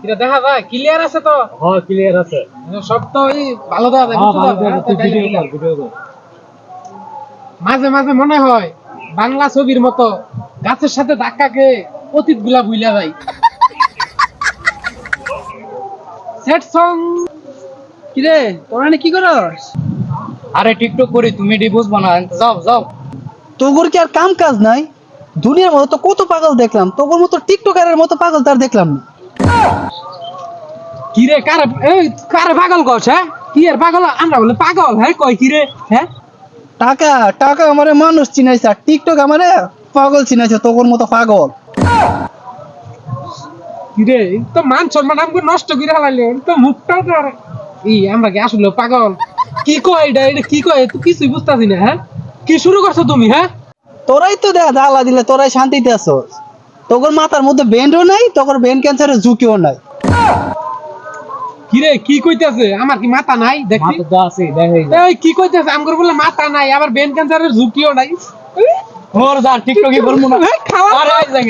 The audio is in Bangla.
এটা দেখা যায় ক্লিয়ার আছে তো? হ্যাঁ ক্লিয়ার আছে। সব তো ওই ভালো দেখা যায়, হ্যাঁ বুঝছো ভালো তো? করে তুই ভিডিও কর। মাঝে মাঝে মনে হয় বাংলা ছবির মতো গাছের সাথে ধাক্কা খেয়ে অতীত গুলা ভুলে যায়। Set song. কিরে তোরা কি করস? আরে টিকটক করি, তুমি এটি বুঝবো না, যাও যাও। তোর কি আর কাম কাজ নাই? দুনিয়ার মতো তো কত পাগল দেখলাম, তোর মতো টিকটকারের মতো পাগল তার দেখলাম না। কি রে কারে এই কারে পাগল কস? হ্যাঁ কি এর পাগল? আমরা বলে পাগল? হ্যাঁ কয় কি রে? হ্যাঁ টাকা টাকা আমারে মানুষ চিনাইছে, আর টিকটক আমারে পাগল চিনাইছে, তোর মতো পাগল। কি রে তো মান সম্মান আমাকে নষ্ট করে হালাইলে তো মুখটাও তো আর আমরা কি আসলে পাগল? কি কয় এটা কি কয়? তুই কিছুই বুঝতাছি না। হ্যাঁ কি শুরু করছো তুমি? হ্যাঁ তোরাই তো দেখ জ্বালা দিলে, তোরাই শান্তিতে আছোস। তোর মাথার মধ্যে ব্রেনও নাই, তোর ব্রেন ক্যান্সারের ঝুঁকিও নাই। কি রে কি কইতাছে? আমার কি মাথা নাই? দেখি মাথা তো আছে, দেখাই এই কি কইতাছে? আমগর বলে মাথা নাই, আবার ব্রেন ক্যান্সারের ঝুঁকিও নাই। ওর যা টিকটকই করবো না। খাওয়া আরে